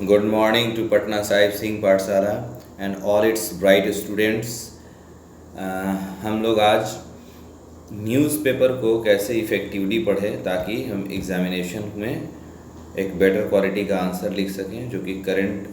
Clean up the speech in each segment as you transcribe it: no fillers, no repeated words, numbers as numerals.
Good morning to Patna Sahib Singh Pathshala and all its bright students. हम लोग आज newspaper को कैसे इफ़ेक्टिवली पढ़ें ताकि हम एग्ज़ामिनेशन में एक बेटर क्वालिटी का आंसर लिख सकें जो कि करंट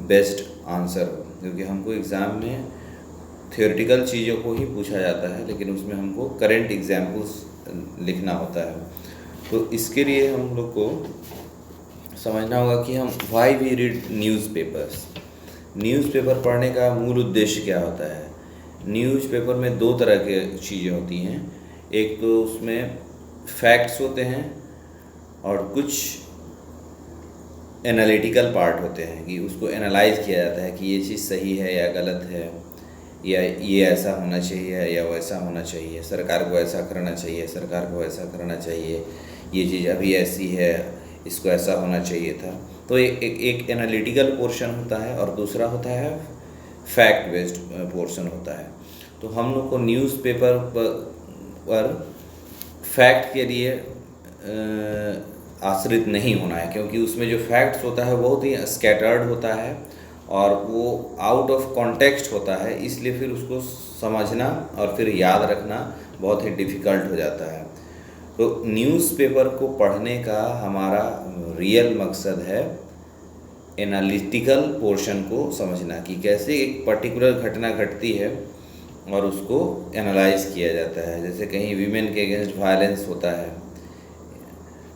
बेस्ड आंसर हो, क्योंकि हमको एग्ज़ाम में थियोरेटिकल चीज़ों को ही पूछा जाता है लेकिन उसमें हमको करंट एग्जाम्पल्स लिखना होता है। तो इसके लिए हम लोग को समझना होगा कि हम why we read newspapers. Newspaper पढ़ने का मूल उद्देश्य क्या होता है। न्यूज़पेपर में दो तरह के चीज़ें होती हैं, एक तो उसमें फैक्ट्स होते हैं और कुछ एनालिटिकल पार्ट होते हैं कि उसको एनालाइज किया जाता है कि ये चीज़ सही है या गलत है, या ये ऐसा होना चाहिए या वैसा होना चाहिए, सरकार को ऐसा करना चाहिए, सरकार को ऐसा करना चाहिए, ये चीज़ अभी ऐसी है, इसको ऐसा होना चाहिए था। तो एक एनालिटिकल पोर्शन होता है और दूसरा होता है फैक्ट बेस्ड पोर्शन होता है। तो हम लोग को न्यूज़पेपर पर फैक्ट के लिए आश्रित नहीं होना है, क्योंकि उसमें जो फैक्ट्स होता है बहुत ही स्कैटर्ड होता है और वो आउट ऑफ कॉन्टेक्स्ट होता है, इसलिए फिर उसको समझना और फिर याद रखना बहुत ही डिफ़िकल्ट हो जाता है। तो न्यूज़पेपर को पढ़ने का हमारा रियल मकसद है एनालिटिकल पोर्शन को समझना कि कैसे एक पर्टिकुलर घटना घटती है और उसको एनालाइज किया जाता है। जैसे कहीं वीमेन के अगेंस्ट वायलेंस होता है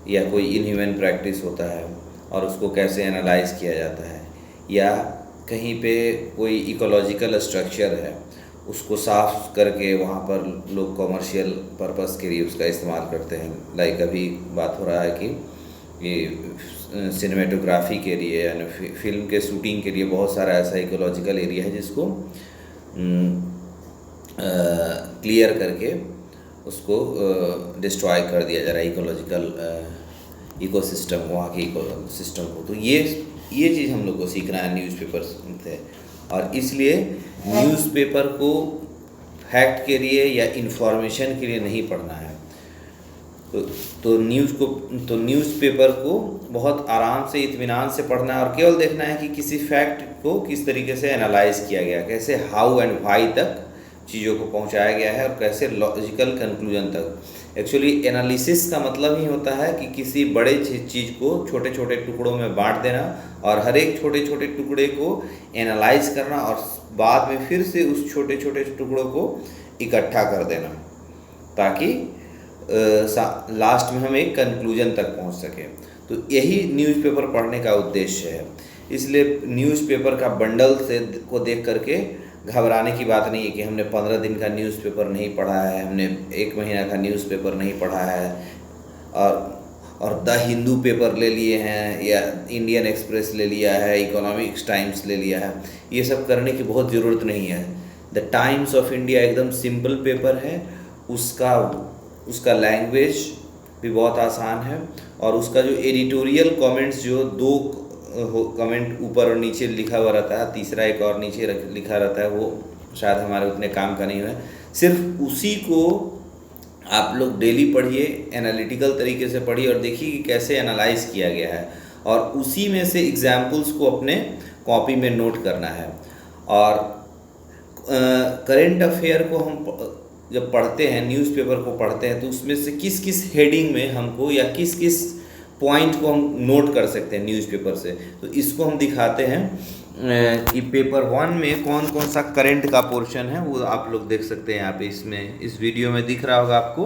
या कोई इनह्यूमन प्रैक्टिस होता है और उसको कैसे एनालाइज किया जाता है, या कहीं पे कोई इकोलॉजिकल स्ट्रक्चर है उसको साफ करके वहाँ पर लोग कॉमर्शियल पर्पस के लिए उसका इस्तेमाल करते हैं। लाइक अभी बात हो रहा है कि ये सिनेमेटोग्राफी के लिए यानी फिल्म के शूटिंग के लिए बहुत सारा ऐसा इकोलॉजिकल एरिया है जिसको क्लियर करके उसको डिस्ट्रॉय कर दिया जा रहा है, इकोलॉजिकल इकोसिस्टम, वहाँ के इकोसिस्टम को। तो ये चीज़ हम लोग को सीखना है न्यूज़पेपर से, और इसलिए न्यूज़पेपर को फैक्ट के लिए या इन्फॉर्मेशन के लिए नहीं पढ़ना है। तो न्यूज़पेपर को बहुत आराम से इत्मीनान से पढ़ना है और केवल देखना है कि किसी फैक्ट को किस तरीके से एनालाइज किया गया, कैसे हाउ एंड व्हाई तक चीज़ों को पहुंचाया गया है और कैसे लॉजिकल कंक्लूजन तक। एक्चुअली एनालिसिस का मतलब ही होता है कि किसी बड़े चीज़ को छोटे छोटे टुकड़ों में बांट देना और हर एक छोटे छोटे टुकड़े को एनालाइज करना और बाद में फिर से उस छोटे छोटे टुकड़ों को इकट्ठा कर देना ताकि लास्ट में हम एक कंक्लूजन तक पहुंच सकें। तो यही न्यूज़पेपर पढ़ने का उद्देश्य है। इसलिए न्यूज़पेपर का बंडल को देख करके घबराने की बात नहीं है कि हमने 15 दिन का न्यूज़पेपर नहीं पढ़ा है, हमने 1 महीना का न्यूज़पेपर नहीं पढ़ा है और द हिंदू पेपर ले लिए हैं या इंडियन एक्सप्रेस ले लिया है, इकोनॉमिक्स टाइम्स ले लिया है। ये सब करने की बहुत ज़रूरत नहीं है। द टाइम्स ऑफ इंडिया एकदम सिंपल पेपर है, उसका लैंग्वेज भी बहुत आसान है और उसका जो एडिटोरियल कमेंट्स जो 2 कमेंट ऊपर और नीचे लिखा हुआ रहता है, तीसरा एक और नीचे लिखा रहता है, वो शायद हमारे उतने काम का नहीं है। सिर्फ उसी को आप लोग डेली पढ़िए, एनालिटिकल तरीके से पढ़िए और देखिए कि कैसे एनालाइज किया गया है और उसी में से एग्जाम्पल्स को अपने कॉपी में नोट करना है। और करेंट अफेयर को हम जब पढ़ते हैं, न्यूज़पेपर को पढ़ते हैं, तो उसमें से किस किस हेडिंग में हमको या किस किस पॉइंट को हम नोट कर सकते हैं न्यूज़पेपर से, तो इसको हम दिखाते हैं कि पेपर 1 में कौन कौन सा करंट का पोर्शन है, वो आप लोग देख सकते हैं यहाँ पे इसमें इस वीडियो में दिख रहा होगा आपको।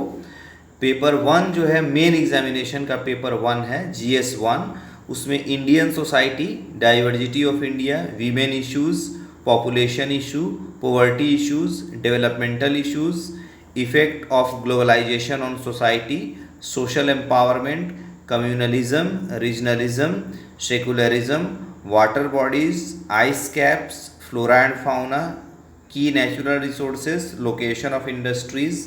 पेपर 1 जो है मेन एग्जामिनेशन का पेपर 1 है, GS 1। उसमें Indian society, diversity of India, women issues, population issue, poverty issues, developmental issues, effect of globalisation on society, social empowerment, communalism, regionalism, secularism, water bodies, ice caps, flora and fauna, की natural resources, location of industries,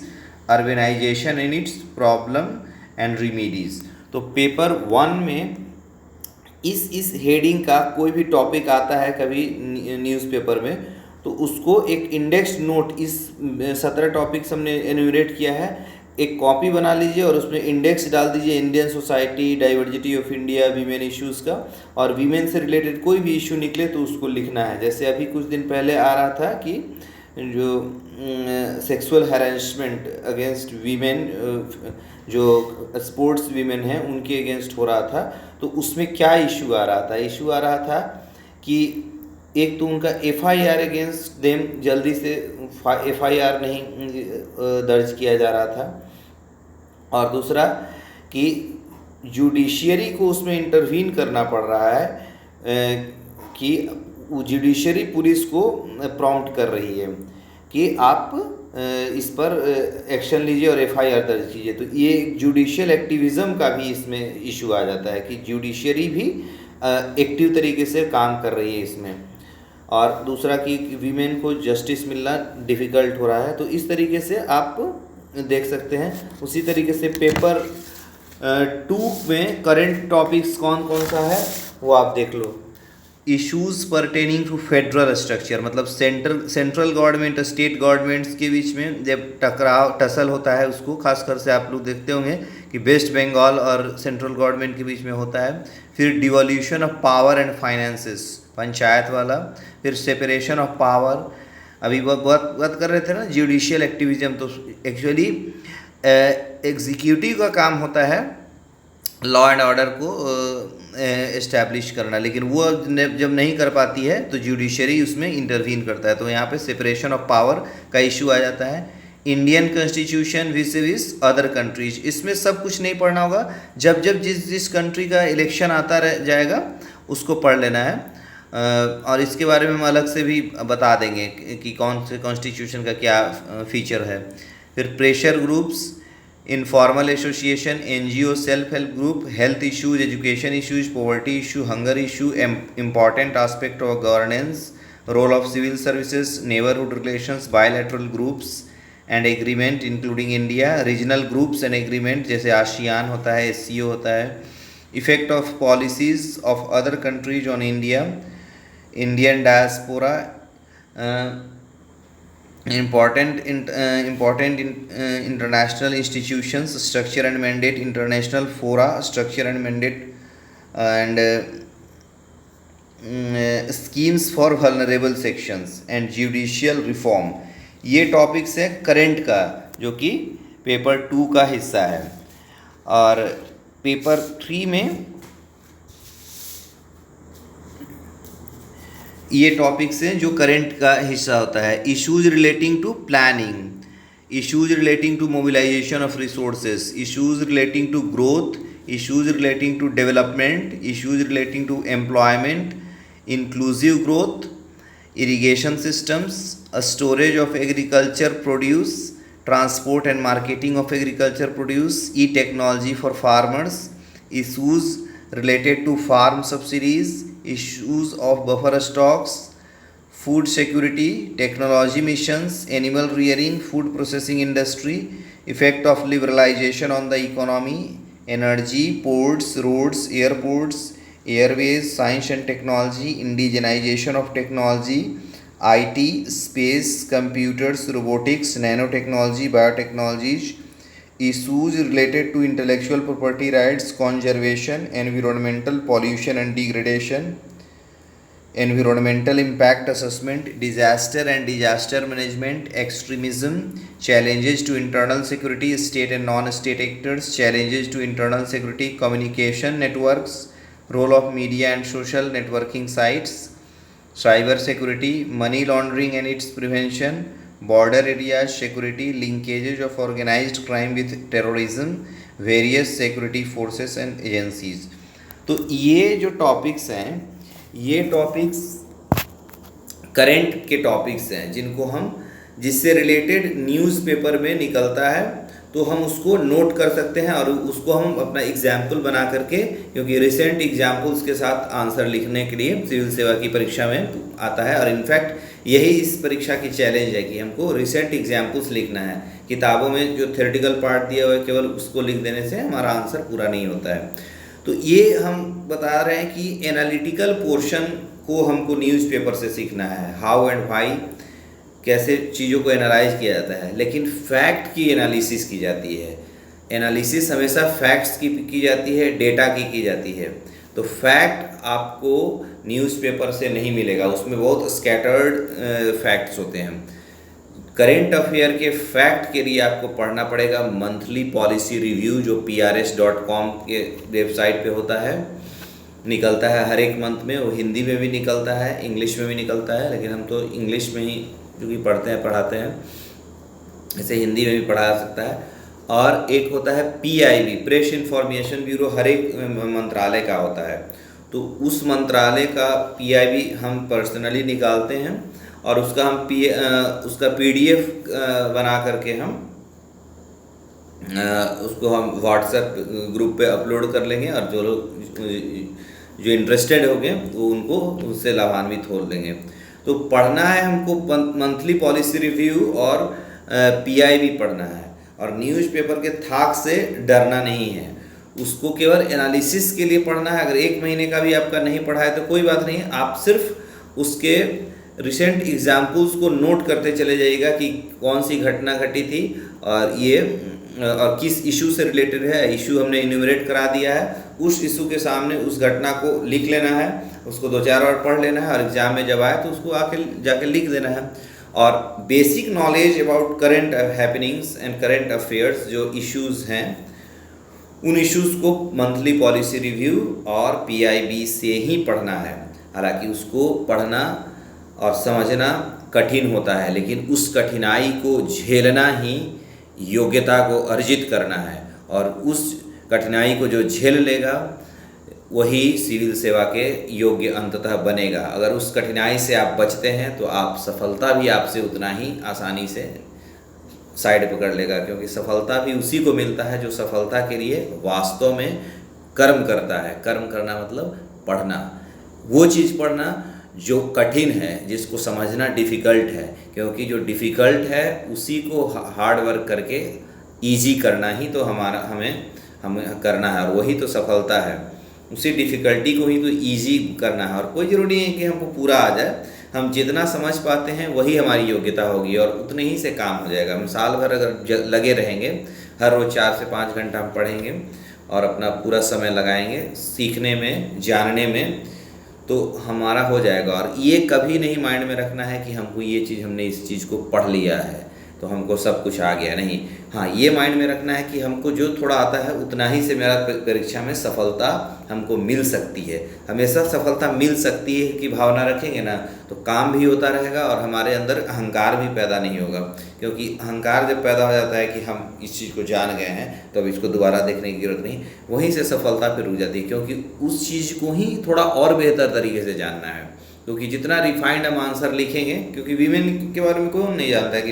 urbanisation in its problem and remedies. तो paper 1 में इस heading का कोई भी topic आता है कभी न्यूज़पेपर में, तो उसको एक इंडेक्स नोट, इस 17 टॉपिक्स हमने एन्यूमरेट किया है, एक कॉपी बना लीजिए और उसमें इंडेक्स डाल दीजिए Indian society, diversity of India, women issues का, और वीमेन से रिलेटेड कोई भी इशू निकले तो उसको लिखना है। जैसे अभी कुछ दिन पहले आ रहा था कि जो सेक्सुअल हैरेसमेंट अगेंस्ट वीमेन, जो स्पोर्ट्स वीमेन हैं उनके अगेंस्ट हो रहा था, तो उसमें क्या इशू आ रहा था? इशू आ रहा था कि एक तो उनका FIR अगेंस्ट देम जल्दी से FIR नहीं दर्ज किया जा रहा था, और दूसरा कि जुडिशियरी को उसमें इंटरवीन करना पड़ रहा है कि जुडिशरी पुलिस को प्रॉम्प्ट कर रही है कि आप इस पर एक्शन लीजिए और FIR दर्ज कीजिए। तो ये जुडिशियल एक्टिविज़म का भी इसमें इशू आ जाता है कि जुडिशरी भी एक्टिव तरीके से काम कर रही है इसमें, और दूसरा कि वीमेन को जस्टिस मिलना डिफ़िकल्ट हो रहा है। तो इस तरीके से आप देख सकते हैं। उसी तरीके से पेपर 2 में करंट टॉपिक्स कौन कौन सा है वो आप देख लो। Issues pertaining to federal structure, मतलब सेंट्रल गवर्नमेंट स्टेट गवर्नमेंट्स के बीच में जब टसल होता है, उसको खासकर से आप लोग देखते होंगे कि वेस्ट बंगाल और सेंट्रल गवर्नमेंट के बीच में होता है। फिर devolution of power and finances, panchayat वाला। फिर सेपरेशन ऑफ पावर, अभी बात कर रहे थे ना जुडिशियल एक्टिविज्म, तो एक्चुअली एग्जीक्यूटिव का काम होता है लॉ एंड ऑर्डर को इस्टेब्लिश करना, लेकिन वो जब नहीं कर पाती है तो जुडिशरी उसमें इंटरवीन करता है। तो यहाँ पे सेपरेशन ऑफ पावर का इशू आ जाता है। इंडियन कॉन्स्टिट्यूशन विस अदर कंट्रीज, इसमें सब कुछ नहीं पढ़ना होगा, जब जिस कंट्री का इलेक्शन आता रह जाएगा उसको पढ़ लेना है, और इसके बारे में हम अलग से भी बता देंगे कि कौन से कॉन्स्टिट्यूशन का क्या फीचर है। फिर pressure groups, informal association, NGO, self help group, health issues, education issues, poverty issue, hunger issue, important aspect of governance, role of civil services, neighbourhood relations, bilateral groups and agreement including India, regional groups and agreement जैसे ASEAN होता है, SCO होता है, effect of policies of other countries on India, Indian diaspora, important international institutions, structure and mandate, international fora, structure and mandate, and schemes for vulnerable sections and judicial reform। ये topics है current का, जो कि paper 2 का हिस्सा है। और paper 3 में ये टॉपिक्स हैं जो करंट का हिस्सा होता है। Issues relating to planning, issues relating to mobilisation of resources, issues relating to growth, issues relating to development, issues relating to employment, inclusive growth, irrigation systems, storage of agriculture produce, transport and marketing of agriculture produce, e technology for farmers, issues related to farm subsidies, issues of buffer stocks, food security, technology missions, animal rearing, food processing industry, effect of liberalization on the economy, energy, ports, roads, airports, airways, science and technology, indigenization of technology, IT, space, computers, robotics, nanotechnology, biotechnologies, issues related to intellectual property rights, conservation, environmental pollution and degradation, environmental impact assessment, disaster and disaster management, extremism, challenges to internal security, state and non-state actors, challenges to internal security, communication networks, role of media and social networking sites, cyber security, money laundering and its prevention, border areas security, linkages of organized crime with terrorism, various security forces and agencies। तो ये जो topics हैं, ये topics current के topics हैं जिससे related newspaper में निकलता है, तो हम उसको नोट कर सकते हैं और उसको हम अपना एग्जाम्पल बना करके, क्योंकि रिसेंट एग्जाम्पल्स के साथ आंसर लिखने के लिए सिविल सेवा की परीक्षा में आता है, और इनफैक्ट यही इस परीक्षा की चैलेंज है कि हमको रिसेंट एग्जाम्पल्स लिखना है। किताबों में जो थ्योरेटिकल पार्ट दिया हुआ है केवल उसको लिख देने से हमारा आंसर पूरा नहीं होता है। तो ये हम बता रहे हैं कि एनालिटिकल पोर्शन को हमको न्यूज़पेपर से सीखना है। हाउ एंड व्हाई कैसे चीज़ों को एनालाइज किया जाता है, लेकिन फैक्ट की एनालिसिस की जाती है। एनालिसिस हमेशा फैक्ट्स की जाती है, डेटा की जाती है। तो फैक्ट आपको न्यूज़पेपर से नहीं मिलेगा, उसमें बहुत स्कैटर्ड फैक्ट्स होते हैं। करेंट अफेयर के फैक्ट के लिए आपको पढ़ना पड़ेगा मंथली पॉलिसी रिव्यू, जो prs.com के वेबसाइट पे होता है, निकलता है हर एक मंथ में। वो हिंदी में भी निकलता है, इंग्लिश में भी निकलता है, लेकिन हम तो इंग्लिश में ही क्योंकि पढ़ाते हैं, ऐसे हिंदी में भी पढ़ा सकता है। और एक होता है PIB, प्रेस इन्फॉर्मेशन ब्यूरो, हर एक मंत्रालय का होता है। तो उस मंत्रालय का PIB हम पर्सनली निकालते हैं और उसका हम उसका PDF बना करके हम उसको हम व्हाट्सएप ग्रुप पे अपलोड कर लेंगे, और जो लोग जो इंटरेस्टेड होंगे वो उनको उससे लाभान्वित हो लेंगे। तो पढ़ना है हमको मंथली पॉलिसी रिव्यू और PIB पढ़ना है, और न्यूज़पेपर के थाक से डरना नहीं है। उसको केवल एनालिसिस के लिए पढ़ना है। अगर 1 महीने का भी आपका नहीं पढ़ा है तो कोई बात नहीं, आप सिर्फ उसके रिसेंट एग्जाम्पल्स को नोट करते चले जाइएगा कि कौन सी घटना घटी थी और ये और किस इशू से रिलेटेड है। इशू हमने इन्यूमरेट करा दिया है, उस इशू के सामने उस घटना को लिख लेना है, उसको 2-4 बार पढ़ लेना है, और एग्जाम में जब आए तो उसको आके जाके लिख देना है। और basic knowledge about current happenings and current affairs, जो इश्यूज़ हैं, उन इश्यूज़ को मंथली पॉलिसी रिव्यू और PIB से ही पढ़ना है। हालांकि उसको पढ़ना और समझना कठिन होता है, लेकिन उस कठिनाई को झेलना ही योग्यता को अर्जित करना है, और उस कठिनाई को जो झेल लेगा वही सिविल सेवा के योग्य अंततः बनेगा। अगर उस कठिनाई से आप बचते हैं तो आप सफलता भी आपसे उतना ही आसानी से साइड पकड़ लेगा, क्योंकि सफलता भी उसी को मिलता है जो सफलता के लिए वास्तव में कर्म करता है। कर्म करना मतलब पढ़ना, वो चीज़ पढ़ना जो कठिन है, जिसको समझना डिफ़िकल्ट है, क्योंकि जो डिफ़िकल्ट है उसी को हार्ड वर्क करके ईजी करना ही तो हमें करना है, और वही तो सफलता है। उसी डिफ़िकल्टी को ही तो ईजी करना है, और कोई ज़रूरी नहीं है कि हमको पूरा आ जाए। हम जितना समझ पाते हैं वही हमारी योग्यता होगी, और उतने ही से काम हो जाएगा। हम साल भर अगर लगे रहेंगे, हर रोज़ 4 से 5 घंटा हम पढ़ेंगे और अपना पूरा समय लगाएंगे सीखने में, जानने में, तो हमारा हो जाएगा। और ये कभी नहीं माइंड में रखना है कि हमको ये चीज़, हमने इस चीज़ को पढ़ लिया है तो हमको सब कुछ आ गया, नहीं। हाँ, ये माइंड में रखना है कि हमको जो थोड़ा आता है उतना ही से मेरा परीक्षा में सफलता हमको मिल सकती है। हमेशा सफलता मिल सकती है कि भावना रखेंगे ना, तो काम भी होता रहेगा और हमारे अंदर अहंकार भी पैदा नहीं होगा। क्योंकि अहंकार जब पैदा हो जाता है कि हम इस चीज़ को जान गए हैं तो अब इसको दोबारा देखने की जरूरत नहीं, वहीं से सफलता फिर रुक जाती है, क्योंकि उस चीज़ को ही थोड़ा और बेहतर तरीके से जानना है। क्योंकि जितना रिफाइंड हम आंसर लिखेंगे, क्योंकि वीमेन के बारे में कोई नहीं जानता है कि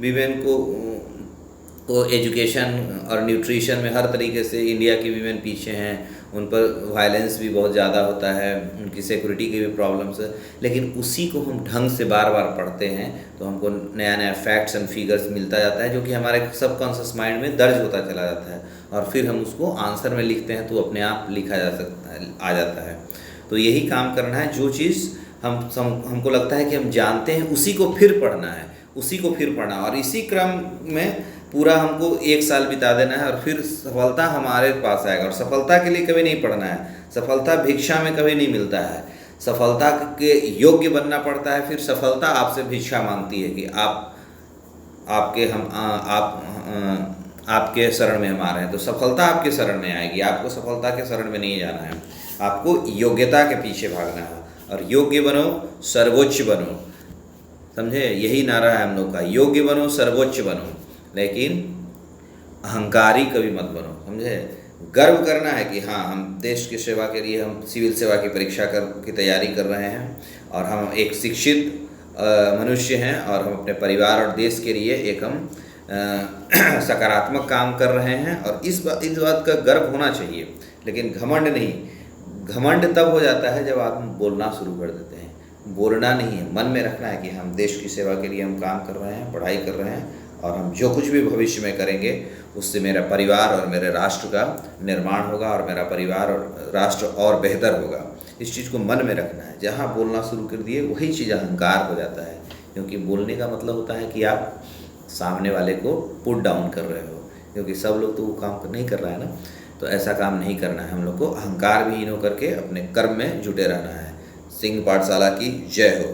वीमेन को एजुकेशन और न्यूट्रिशन में हर तरीके से इंडिया की वीमेन पीछे हैं, उन पर वायलेंस भी बहुत ज़्यादा होता है, उनकी सिक्योरिटी की भी प्रॉब्लम्स है। लेकिन उसी को हम ढंग से बार बार पढ़ते हैं तो हमको नया नया फैक्ट्स एंड फिगर्स मिलता जाता है, जो कि हमारे सबकॉन्शियस माइंड में दर्ज होता चला जाता है, और फिर हम उसको आंसर में लिखते हैं तो अपने आप लिखा जा सकता है, आ जाता है। तो यही काम करना है। जो चीज़ हमको लगता है कि हम जानते हैं, उसी को फिर पढ़ना है, उसी को फिर पढ़ना, और इसी क्रम में पूरा हमको 1 साल बिता देना है, और फिर सफलता हमारे पास आएगा। और सफलता के लिए कभी नहीं पढ़ना है, सफलता भिक्षा में कभी नहीं मिलता है, सफलता के योग्य बनना पड़ता है। फिर सफलता आपसे भिक्षा मांगती है कि आपके शरण में हम आ रहे हैं, तो सफलता आपके शरण में आएगी। आपको सफलता के शरण में नहीं जाना है, आपको योग्यता के पीछे भागना है, और योग्य बनो, सर्वोच्च बनो। समझे, यही नारा है हम लोग का, योग्य बनो, सर्वोच्च बनो, लेकिन अहंकारी कभी मत बनो। समझे, गर्व करना है कि हाँ, हम देश की सेवा के लिए, हम सिविल सेवा की परीक्षा की तैयारी कर रहे हैं, और हम एक शिक्षित मनुष्य हैं, और हम अपने परिवार और देश के लिए एक हम सकारात्मक काम कर रहे हैं, और इस बात का गर्व होना चाहिए। लेकिन घमंड नहीं। घमंड तब हो जाता है जब आप बोलना शुरू कर देते हैं। बोलना नहीं है, मन में रखना है कि हम देश की सेवा के लिए हम काम कर रहे हैं, पढ़ाई कर रहे हैं, और हम जो कुछ भी भविष्य में करेंगे उससे मेरा परिवार और मेरे राष्ट्र का निर्माण होगा, और मेरा परिवार और राष्ट्र और बेहतर होगा। इस चीज़ को मन में रखना है। जहाँ बोलना शुरू कर दिए वही चीज़ अहंकार हो जाता है। क्योंकि बोलने का मतलब होता है कि आप सामने वाले को पुट डाउन कर रहे हो, क्योंकि सब लोग तो वो काम नहीं कर रहा है ना। तो ऐसा काम नहीं करना है हम लोग को, अहंकार विहीन होकर के अपने कर्म में जुटे रहना है। सिंह पाठशाला की जय हो।